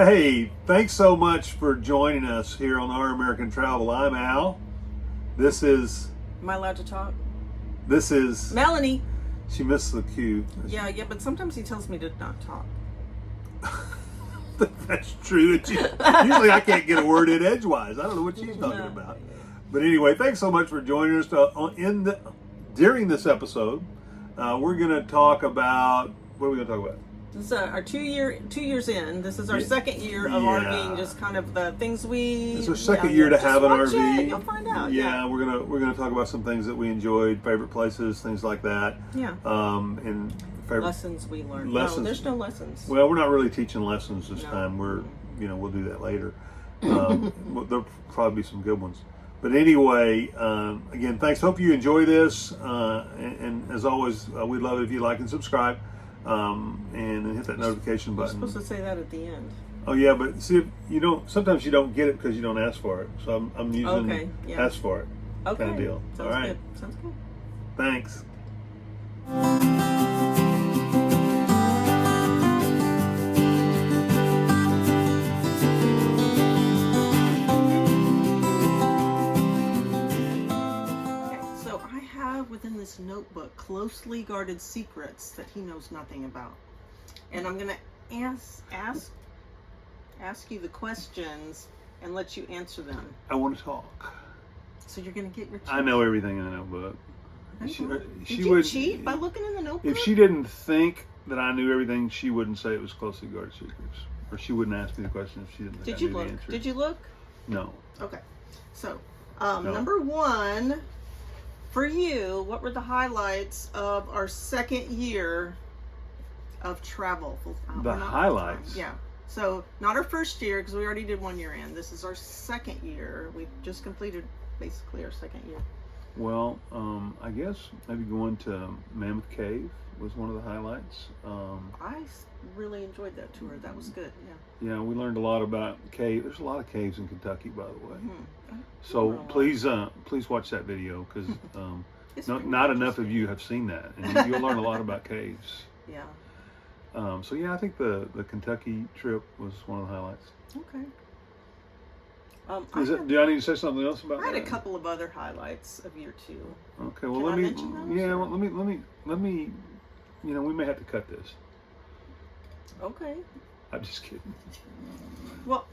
Hey, thanks so much for joining us here on Our American Travel. I'm Al. This is Am I allowed to talk? Melanie. She missed the cue. Yeah, but sometimes he tells me to not talk. That's true. Usually I can't get a word in edgewise. I don't know what she's talking about. But anyway, thanks so much for joining us. During this episode, we're going to talk about, what are we going to talk about? This is our 2 years in. This is our second year of RVing. Just kind of the things we. It's our second year to have an RV. You'll find out. Yeah, we're gonna talk about some things that we enjoyed, favorite places, things like that. Yeah. And favorite lessons we learned. Lessons. No, there's no lessons. Well, we're not really teaching lessons this time. We'll do that later. There'll probably be some good ones. But anyway, again, thanks. Hope you enjoy this. And as always, we'd love it if you like and subscribe. And hit that notification button. You're supposed to say that at the end. Oh yeah, but see, you don't. Sometimes you don't get it because you don't ask for it. So I'm using ask for it kind of deal. Sounds all right. Good. Sounds good. Thanks. Within this notebook, closely guarded secrets that he knows nothing about, and I'm gonna ask you the questions and let you answer them. I want to talk. So you're gonna get your. I know everything in the notebook. Did you cheat by looking in the notebook? If she didn't think that I knew everything, she wouldn't say it was closely guarded secrets, or she wouldn't ask me the question if she didn't think I knew the answer. Did you look? No. Okay. So, No. Number one. For you, what were the highlights of our second year of travel? The highlights? Yeah. So, not our first year, because we already did 1 year in. This is our second year. We just completed basically our second year. Well, I guess maybe going to Mammoth Cave was one of the highlights. I really enjoyed that tour. That was good. Yeah. Yeah, we learned a lot about cave. There's a lot of caves in Kentucky, by the way. Mm-hmm. So please watch that video because not enough of you have seen that, and you'll learn a lot about caves. Yeah. So yeah, I think the Kentucky trip was one of the highlights. Okay. Do I need to say something else about that? I had a couple of other highlights of year two. Okay. Well, Can let I me. mention those, Yeah. or? Well, let me. You know, we may have to cut this. Okay. I'm just kidding. Well,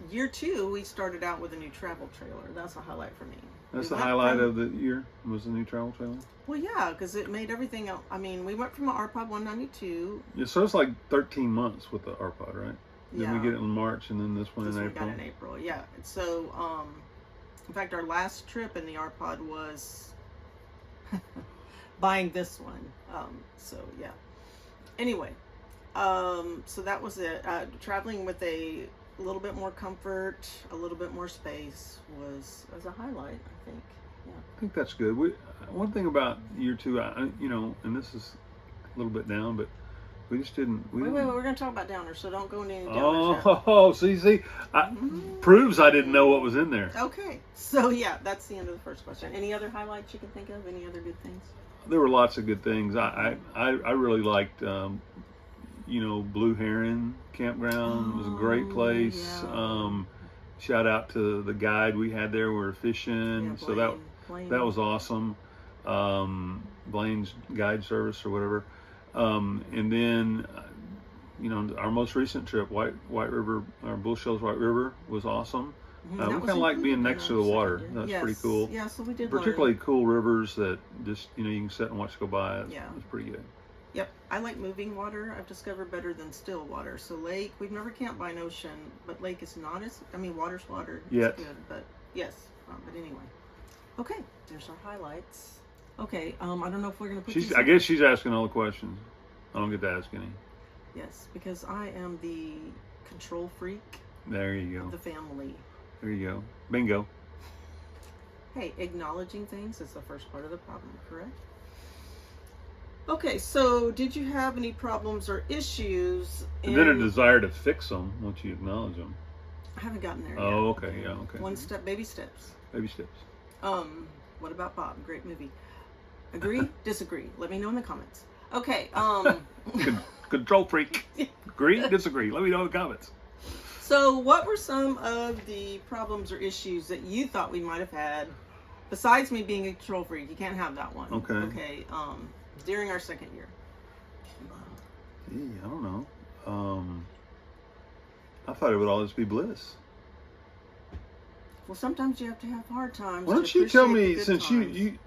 year two, we started out with a new travel trailer. That's a highlight for me. That's the highlight of the year, was the new travel trailer? Well, yeah, because it made everything else. I mean, we went from an RPod 192. Yeah, so it's like 13 months with the RPod, right? Yeah. Then we get it in March, and then this one in April. We got in April, yeah. So, in fact, our last trip in the RPod was buying this one. So, yeah. Anyway, so that was it. Traveling with a little bit more comfort, a little bit more space was as a highlight, I think. Yeah. I think that's good. One thing about year two, and this is a little bit down, but we just didn't. Wait, we're going to talk about downers, so don't go into any downers yet. Oh, see, proves I didn't know what was in there. Okay, so yeah, that's the end of the first question. Any other highlights you can think of? Any other good things? There were lots of good things. I really liked, Blue Heron Campground. It was a great place. Yeah. Shout out to the guide we had there. We were fishing, Yeah, so Blaine. that was awesome. Blaine's guide service or whatever. And then, our most recent trip, White River, our Bull Shoals White River, was awesome. We kind of like being next to the water. That's pretty cool. Yeah, so we did. Particularly cool rivers that just, you can sit and watch go by. Yeah. It's pretty good. Yep, I like moving water. I've discovered better than still water. So lake, we've never camped by an ocean, but lake is not as, water's water. It's good, but yes. But anyway. Okay, there's our highlights. Okay, I don't know if we're going to put I guess she's asking all the questions. I don't get to ask any. Yes, because I am the control freak There you go. of the family. There you go. Bingo. Hey, acknowledging things is the first part of the problem, correct? Okay, so did you have any problems or issues? And then a desire to fix them once you acknowledge them. I haven't gotten there yet. Oh, okay, yeah, okay. One step, baby steps. Baby steps. What about Bob? Great movie. Agree? Disagree? Let me know in the comments. Okay, Control freak. Agree? Disagree? Let me know in the comments. So, what were some of the problems or issues that you thought we might have had, besides me being a control freak? You can't have that one. Okay. Okay. During our second year. Gee, I don't know. I thought it would always be bliss. Well, sometimes you have to have hard times. Why don't you tell me, since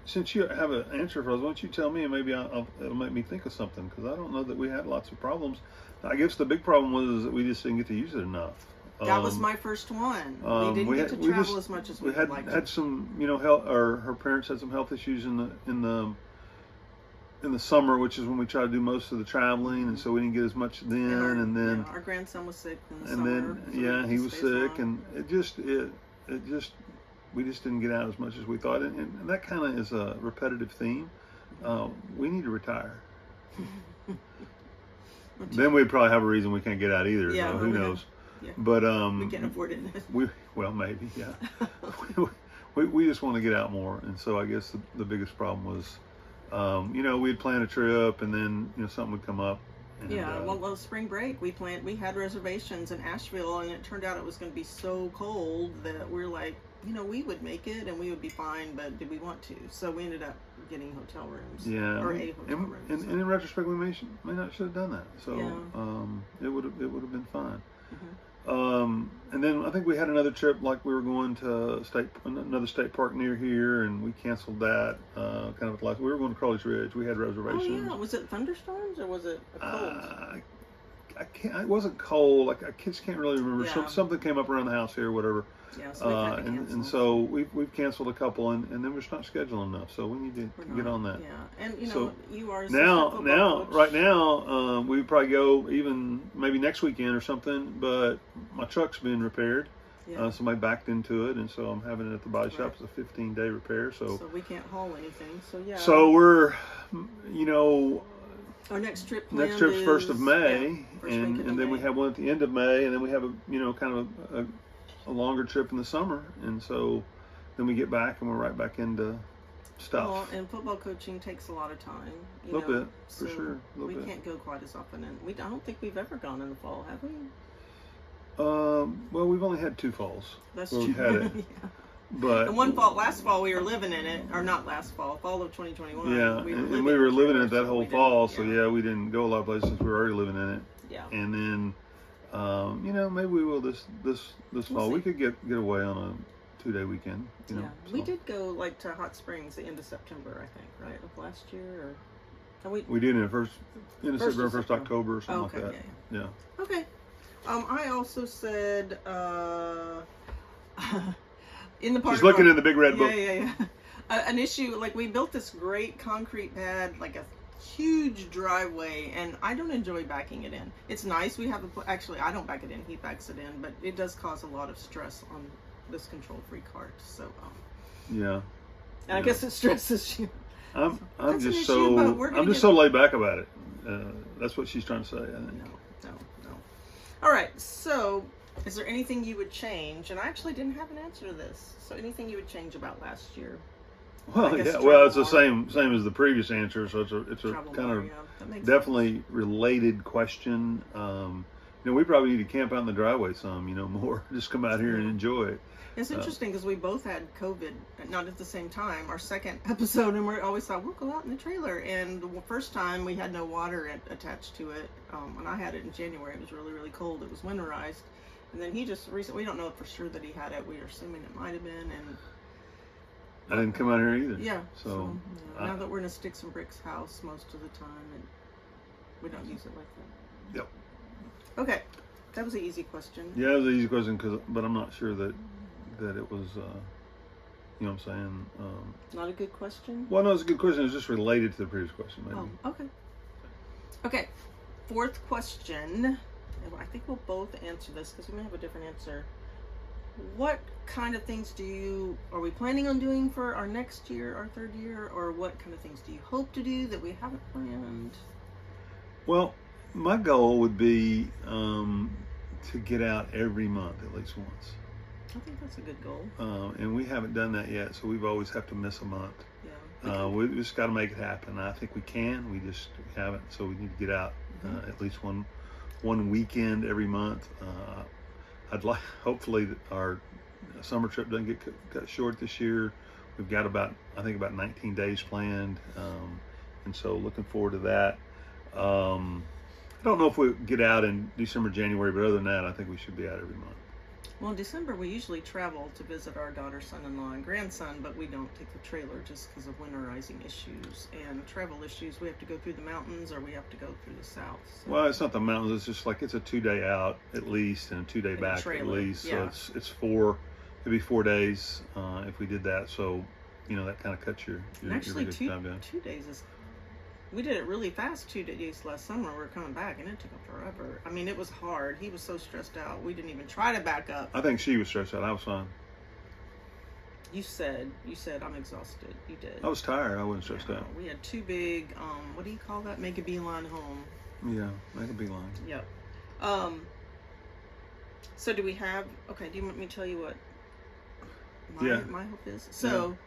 since you have an answer for us, why don't you tell me, and maybe it'll make me think of something, because I don't know that we had lots of problems. I guess the big problem was that we just didn't get to use it enough. That was my first one. We didn't get to travel as much as we would like to. Had some, health, or her parents had some health issues in the summer, which is when we try to do most of the traveling, and so we didn't get as much then. And then our grandson was sick in the summer. So he was sick, and it just we just didn't get out as much as we thought, and that kind of is a repetitive theme. We need to retire. Then we'd probably have a reason we can't get out either. Yeah, so who knows? Yeah. But we can't afford it. Well, maybe, yeah. we just want to get out more, and so I guess the biggest problem was, we'd plan a trip, and then something would come up. And, well, spring break we had reservations in Asheville, and it turned out it was going to be so cold that we're like, we would make it and we would be fine, but did we want to? So we ended up getting hotel rooms. Yeah, or a hotel room. And in retrospect, we may not should have done that. So it would have been fine. Mm-hmm. And then I think we had another trip, like we were going to another state park near here, and we canceled that. Kind of at the last. We were going to Crowley's Ridge. We had reservations. Oh yeah, was it thunderstorms or was it cold? It wasn't cold. Like I just can't really remember. Yeah. Something came up around the house here, or whatever. Yeah, so we've had to cancel. And so we've canceled a couple, and then we're just not scheduling enough. So we need to get on that. Yeah, and you are right now, we would probably go even maybe next weekend or something. But my truck's being repaired. Yeah. Somebody backed into it, and so I'm having it at the body shop. It's a 15-day repair. So we can't haul anything. So yeah. So we're, our next trip's 1st of May, and then we have one at the end of May, and then we have kind of a longer trip in the summer, and so then we get back and we're right back into stuff. Well, and football coaching takes a lot of time. A little bit, for sure. We can't go quite as often, and I don't think we've ever gone in the fall, have we? Well, we've only had 2 falls. That's where true. We've had it. Yeah. But and last fall we were living in it, or not last fall of 2021. Yeah, we were living in it that whole fall, so we didn't go a lot of places since we were already living in it. Yeah. And then, maybe we will this fall. We could get away on a 2-day weekend. Yeah, we did go to Hot Springs the end of September, I think, right, of last year, or we did in the end of September, 1st October, or something like that. Yeah. Okay. I also said in the part. She's looking in the big red book. Yeah. An issue, we built this great concrete pad, a huge driveway, and I don't enjoy backing it in. It's nice. We have actually, I don't back it in. He backs it in, but it does cause a lot of stress on this control freak heart. So yeah. And I guess it stresses you. I'm just so laid back about it. That's what she's trying to say, I think. No. All right. So, is there anything you would change? And I actually didn't have an answer to this. So, anything you would change about last year? Well, yeah. Well, it's the same as the previous answer. So it's a kind of definitely related question. We probably need to camp out in the driveway some, more. Just come out here and enjoy it. It's interesting because we both had COVID, not at the same time, our second episode, and we always thought, we'll go out in the trailer. And the first time we had no water attached to it. When I had it in January, it was really, really cold. It was winterized. And then he just recently, we don't know for sure that he had it. We are assuming it might have been. And I didn't come out here either. Yeah. So now that we're in a sticks and bricks house most of the time, and we don't use it like that. Yep. Okay. That was an easy question. Yeah, it was an easy question, but I'm not sure that it was, you know what I'm saying? Not a good question? Well, no, it's a good question. It's just related to the previous question, maybe. Oh, okay. Okay. 4th question. I think we'll both answer this because we may have a different answer. What kind of things are we planning on doing for our next year, our 3rd year, or what kind of things do you hope to do that we haven't planned? Well, my goal would be to get out every month at least once. I think that's a good goal. And we haven't done that yet, so we've always have to miss a month. Yeah. We just got to make it happen. I think we can. We just haven't, so we need to get out at least one weekend every month. hopefully our summer trip doesn't get cut short this year. We've got about 19 days planned, and so looking forward to that. I don't know if we get out in December, January, but other than that, I think we should be out every month. Well, in December, we usually travel to visit our daughter, son-in-law, and grandson, but we don't take the trailer just because of winterizing issues and travel issues. We have to go through the mountains, or we have to go through the south. So. Well, it's not the mountains. It's just like it's a 2-day out at least and a 2-day back at least. Yeah. So it's 4. It'd be 4 days if we did that. So that kind of cuts your actually time down. 2 days is. We did it really fast 2 days last summer. We were coming back, and it took forever. I mean, it was hard. He was so stressed out. We didn't even try to back up. I think she was stressed out. I was fine. You said I'm exhausted. You did. I was tired. I wasn't stressed out. We had 2 big, what do you call that? Make a beeline home. Yeah, make a beeline. Yep. So do we have? Okay. Do you want me to tell you what? My hope is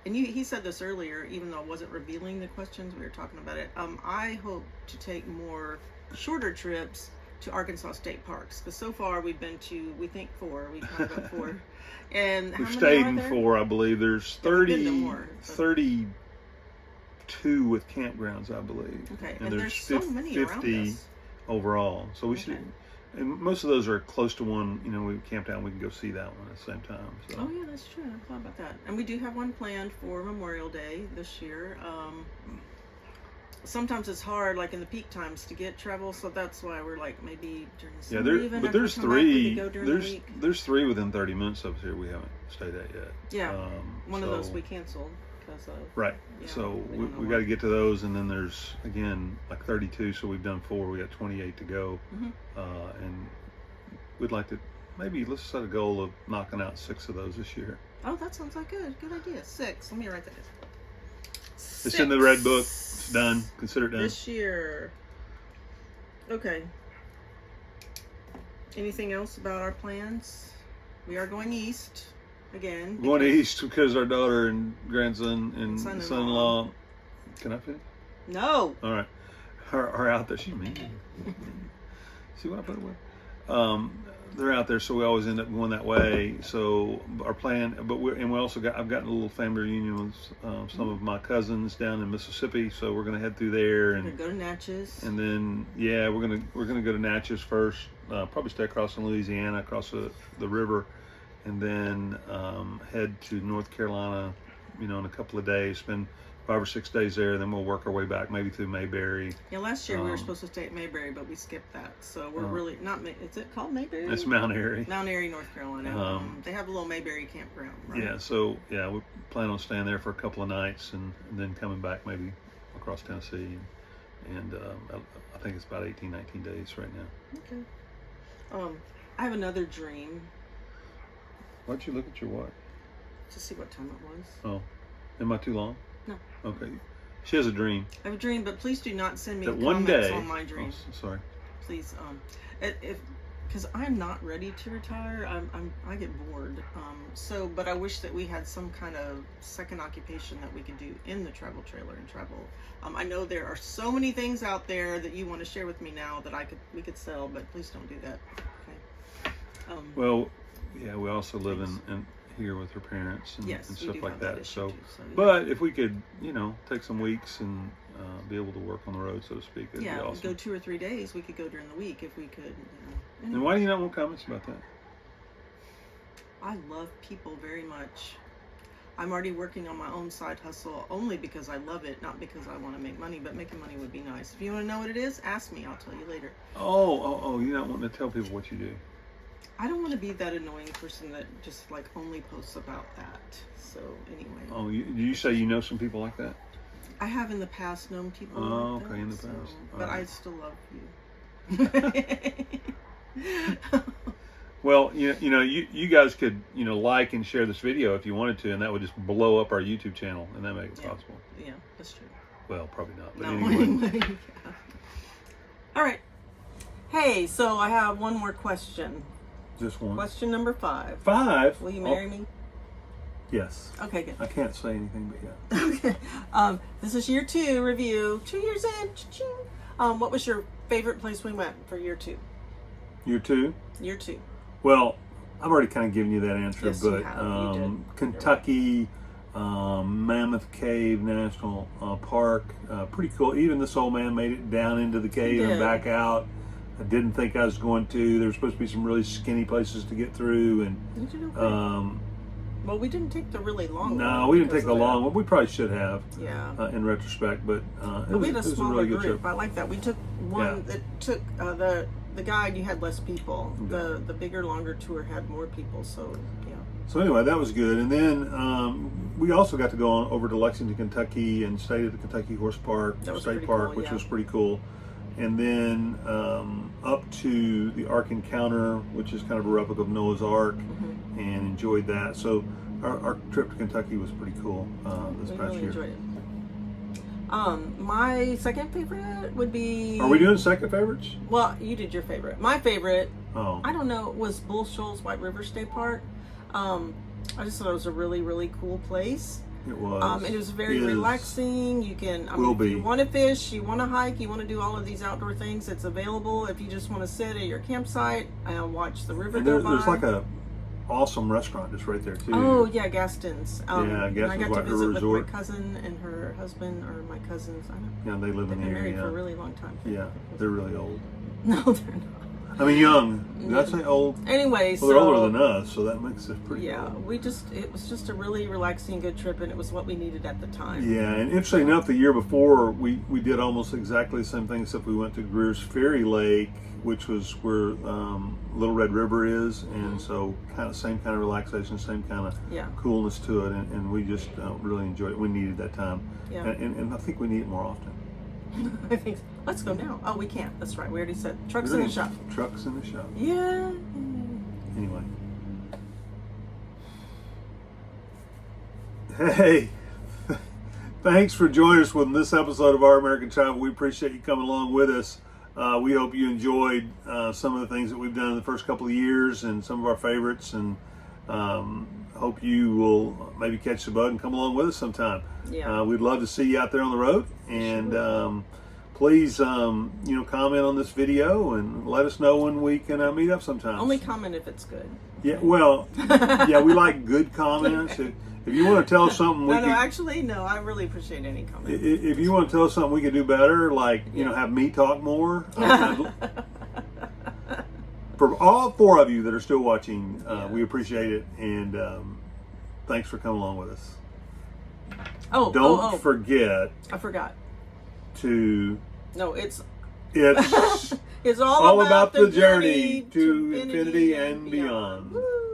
and he said this earlier, even though I wasn't revealing the questions, we were talking about it. I hope to take more shorter trips to Arkansas state parks, because so far we've been to, we think 4, we kind of got 4, and we've stayed in 4, I believe. There's 32 with campgrounds, I believe. Okay, and there's so many 50 around us overall, so we should. And most of those are close to one, we camped out and we can go see that one at the same time. So. Oh yeah, that's true. I thought about that. And we do have one planned for Memorial Day this year. Sometimes it's hard, like in the peak times, to get travel, so that's why we're like maybe during the summer. But there's 3. There's 3 within 30 minutes of here we haven't stayed at yet. Yeah, one of those we canceled. Right. Yeah, so we got to get to those, and then there's again like 32. So we've done 4. We got 28 to go, and we'd like to let's set a goal of knocking out 6 of those this year. Oh, that sounds like good idea. 6. Let me write that down. 6. It's in the red book. It's done. Consider it done this year. Okay. Anything else about our plans? We are going east. Again, going east because our daughter and grandson and son-in-law. Can I finish? No. All right. Are out there. She mean. See what I put away? They're out there, so we always end up going that way. So our plan, we also I've gotten a little family reunion with some of my cousins down in Mississippi. So we're gonna head through there and go to Natchez. And then we're gonna go to Natchez first. Probably stay across in Louisiana, across the river. And then head to North Carolina, in a couple of days, spend 5 or 6 days there, then we'll work our way back, maybe through Mayberry. Yeah, last year we were supposed to stay at Mayberry, but we skipped that. So we're really not. Is it called Mayberry? It's Mount Airy. Mount Airy, North Carolina. They have a little Mayberry campground, right? Yeah, so we plan on staying there for a couple of nights and then coming back maybe across Tennessee. And I think it's about 18, 19 days right now. Okay. I have another dream. Why don't you look at your watch? To see what time it was. Oh. Am I too long? No. Okay. She has a dream. I have a dream, but please do not send me that comments one day, on my dream. Oh, sorry. Please, because I'm not ready to retire. I get bored. But I wish that we had some kind of second occupation that we could do in the travel trailer and travel. I know there are so many things out there that you want to share with me now that we could sell, but please don't do that. Okay. Well. Yeah, we also live in here with her parents and stuff like that. But if we could, take some weeks and be able to work on the road, so to speak, it'd be awesome. Go 2 or 3 days. We could go during the week if we could. And why do you not want comments about that? I love people very much. I'm already working on my own side hustle only because I love it, not because I want to make money, but making money would be nice. If you want to know what it is, ask me. I'll tell you later. Oh, you're not wanting to tell people what you do. I don't want to be that annoying person that just only posts about that. So anyway. Oh, do you say you know some people like that? I have in the past known people. Oh, like okay, that, in the past. But I still love you. Well, you guys could like and share this video if you wanted to, and that would just blow up our YouTube channel, and that make it possible. Yeah, that's true. Well, probably not. But anyway. Yeah. All right. Hey, so I have one more question. Just one. Question number 5. 5? Will you marry me? Yes. Okay, good. I can't say anything, but yeah. Okay. This is year 2 review. 2 years in. What was your favorite place we went for year 2? Year 2? Year 2. Well, I've already kind of given you that answer, Yes, but you have. You did. Kentucky, Mammoth Cave National Park, pretty cool. Even this old man made it down into the cave and back out. I didn't think I was going to. There were supposed to be some really skinny places to get through, and You did okay. Well, we didn't take the really long one. no, we didn't take the long one. We probably should have, in retrospect, but we had a smaller really good group. trip. I like that. We took one that took the guide. You had less people. Yeah. The bigger, longer tour had more people. So yeah. So anyway, that was good. And then we also got to go on over to Lexington, Kentucky, and stayed at the Kentucky Horse Park, State Park, cool, which was pretty cool. And then up to the Ark Encounter, which is kind of a replica of Noah's Ark, and enjoyed that. So our trip to Kentucky was pretty cool this past year. Enjoyed it. My second favorite would be. Are we doing second favorites? Well, you did your favorite. My favorite, I don't know, was Bull Shoals White River State Park. I just thought it was a really, really cool place. It was. And it was very relaxing. You can, if you want to fish, you want to hike, you want to do all of these outdoor things, it's available. If you just want to sit at your campsite and watch the river go by. There's like a awesome restaurant just right there too. Oh yeah, Gaston's. Gaston's I got White to visit River with Resort. my cousin and her husband, or my cousins. I don't know. Yeah, they live in the They've been area. married for a really long time. Yeah, they're really old. No, they're not. I mean, young. Did I say old? Anyway, well, they're older than us, so that makes it pretty cool. It was just a really relaxing, good trip, and it was what we needed at the time. Yeah, and interesting enough, the year before, we did almost exactly the same thing, except we went to Greer's Ferry Lake, which was where Little Red River is, and so same kind of relaxation, same kind of coolness to it, and we just really enjoyed it. We needed that time, and I think we need it more often. I think so. Let's go now. Oh, we can't. That's right. We already said trucks in the shop. Trucks in the shop. Yeah. Anyway. Hey, thanks for joining us with this episode of Our American Travel. We appreciate you coming along with us. We hope you enjoyed some of the things that we've done in the first couple of years and some of our favorites, and hope you will maybe catch the bug and come along with us sometime. Yeah. We'd love to see you out there on the road, and please, comment on this video and let us know when we can meet up sometime. Only comment if it's good. Yeah, well, we like good comments. If you want to tell us something, I really appreciate any comment. If you want to tell us something we could do better, like have me talk more. For all 4 of you that are still watching, we appreciate it, and thanks for coming along with us. Don't forget. I forgot. No, it's it's all about the journey to infinity and beyond. Woo.